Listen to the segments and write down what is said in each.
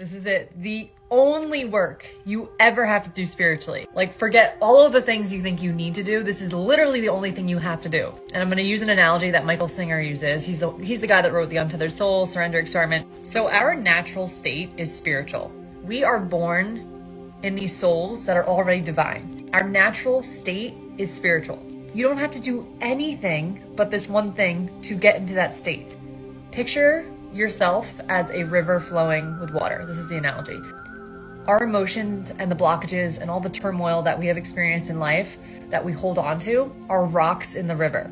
This is it. The only work you ever have to do spiritually. Like, forget all of the things you think you need to do. This is literally the only thing you have to do. And I'm going to use an analogy that Michael Singer uses. He's the guy that wrote The Untethered Soul, Surrender Experiment. So our natural state is spiritual. We are born in these souls that are already divine. Our natural state is spiritual. You don't have to do anything but this one thing to get into that state. Picture yourself as a river flowing with water. This is the analogy. Our emotions and the blockages and all the turmoil that we have experienced in life that we hold on to are rocks in the river.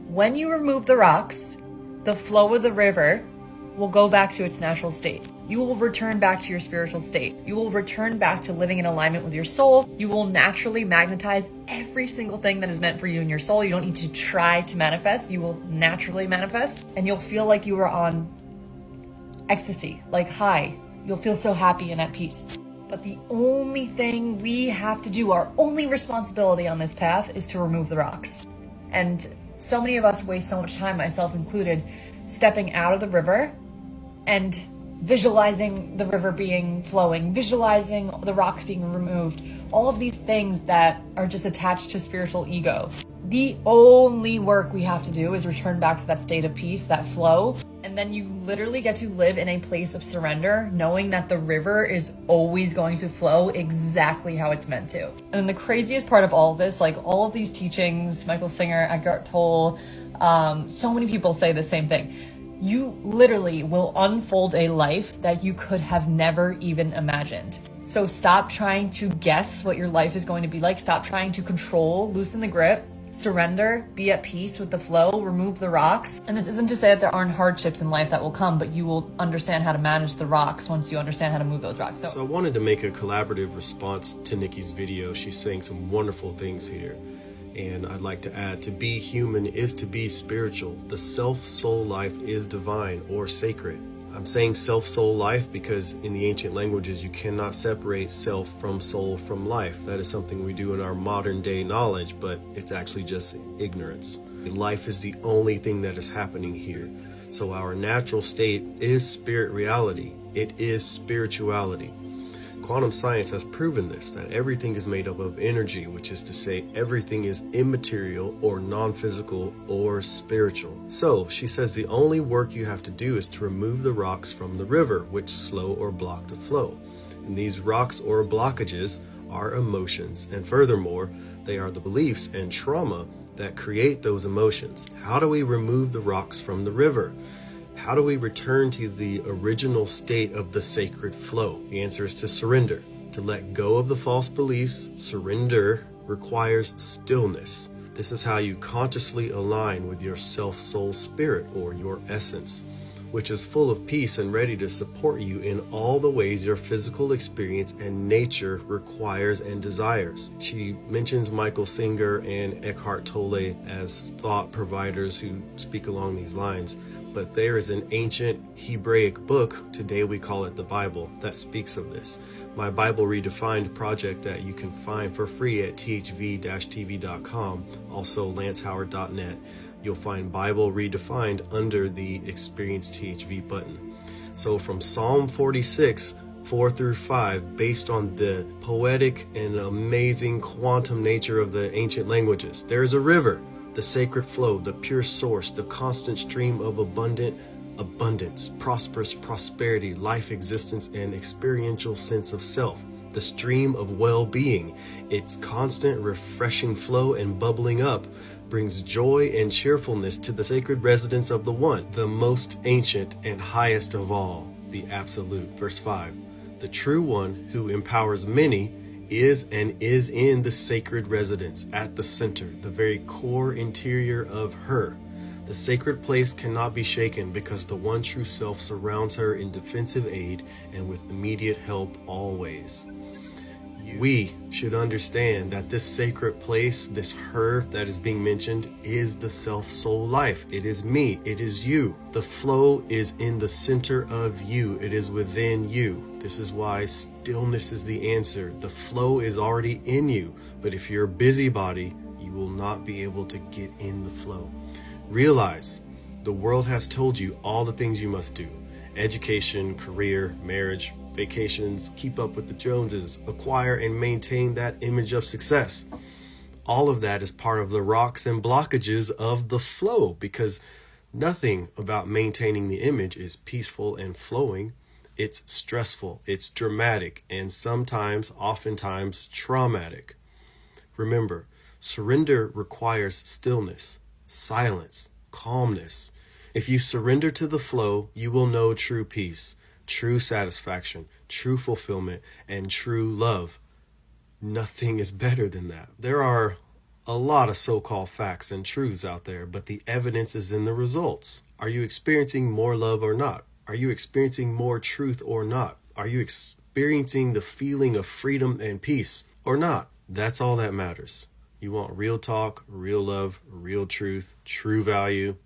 When you remove the rocks, the flow of the river will go back to its natural state. You will return back to your spiritual state. You will return back to living in alignment with your soul. You will naturally magnetize every single thing that is meant for you in your soul. You don't need to try to manifest. You will naturally manifest, and you'll feel like you are on ecstasy, like high. You'll feel so happy and at peace. But the only thing we have to do, our only responsibility on this path, is to remove the rocks. And so many of us waste so much time, myself included, stepping out of the river and visualizing the river flowing, visualizing the rocks being removed, all of these things that are just attached to spiritual ego. The only work we have to do is return back to that state of peace, that flow, and then you literally get to live in a place of surrender, knowing that the river is always going to flow exactly how it's meant to. And the craziest part of all of this, like all of these teachings, Michael Singer, Eckhart Tolle, so many people say the same thing. You literally will unfold a life that you could have never even imagined. So stop trying to guess what your life is going to be like. Stop trying to control, loosen the grip, surrender, be at peace with the flow, remove the rocks. And this isn't to say that there aren't hardships in life that will come, but you will understand how to manage the rocks once you understand how to move those rocks. So I wanted to make a collaborative response to Nikki's video. She's saying some wonderful things here. And I'd like to add, to be human is to be spiritual. The self-soul life is divine or sacred. I'm saying self-soul life because in the ancient languages, you cannot separate self from soul from life. That is something we do in our modern day knowledge, but it's actually just ignorance. Life is the only thing that is happening here. So our natural state is spirit reality. It is spirituality. Quantum science has proven this, that everything is made up of energy, which is to say everything is immaterial or non-physical or spiritual. So she says the only work you have to do is to remove the rocks from the river, which slow or block the flow. And these rocks or blockages are emotions, and furthermore, they are the beliefs and trauma that create those emotions. How do we remove the rocks from the river? How do we return to the original state of the sacred flow? The answer is to surrender, to let go of the false beliefs. Surrender requires stillness. This is how you consciously align with your self-soul spirit, or your essence, which is full of peace and ready to support you in all the ways your physical experience and nature requires and desires. She mentions Michael Singer and Eckhart Tolle as thought providers who speak along these lines. But there is an ancient Hebraic book, today we call it the Bible, that speaks of this. My Bible Redefined project that you can find for free at thv-tv.com, also lancehoward.net. You'll find Bible Redefined under the Experience THV button. So from Psalm 46, 4 through 5, based on the poetic and amazing quantum nature of the ancient languages, there's a river, the sacred flow, the pure source, the constant stream of abundance, prosperous prosperity, life existence, and experiential sense of self. The stream of well-being, its constant refreshing flow and bubbling up, brings joy and cheerfulness to the sacred residence of the One, the most ancient and highest of all, the Absolute. Verse 5, the true One who empowers many is and is in the sacred residence at the center, the very core interior of her. The sacred place cannot be shaken because the one true self surrounds her in defensive aid and with immediate help always. We should understand that this sacred place, this her that is being mentioned, is the self-soul life. It is me. It is you. The flow is in the center of you. It is within you. This is why stillness is the answer. The flow is already in you. But if you're a busybody, you will not be able to get in the flow. Realize the world has told you all the things you must do. education, career, marriage, vacations, keep up with the Joneses, acquire and maintain that image of success. All of that is part of the rocks and blockages of the flow, because nothing about maintaining the image is peaceful and flowing. It's stressful, it's dramatic, and oftentimes traumatic. Remember, surrender requires stillness, silence, calmness. If you surrender to the flow, you will know true peace, true satisfaction, true fulfillment, and true love. Nothing is better than that. There are a lot of so-called facts and truths out there, but the evidence is in the results. Are you experiencing more love or not? Are you experiencing more truth or not? Are you experiencing the feeling of freedom and peace or not? That's all that matters. You want real talk, real love, real truth, true value.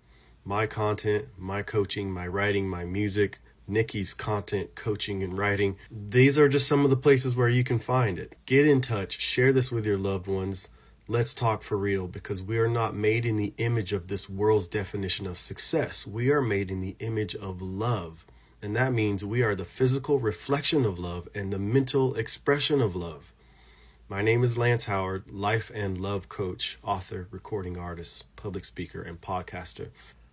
My content, my coaching, my writing, my music, Nikki's content, coaching, and writing. These are just some of the places where you can find it. Get in touch. Share this with your loved ones. Let's talk for real, because we are not made in the image of this world's definition of success. We are made in the image of love. And that means we are the physical reflection of love and the mental expression of love. My name is Lance Howard, life and love coach, author, recording artist, public speaker, and podcaster.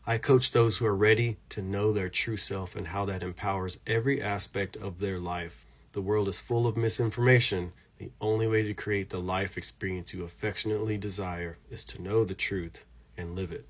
I coach those who are ready to know their true self and how that empowers every aspect of their life. The world is full of misinformation. The only way to create the life experience you affectionately desire is to know the truth and live it.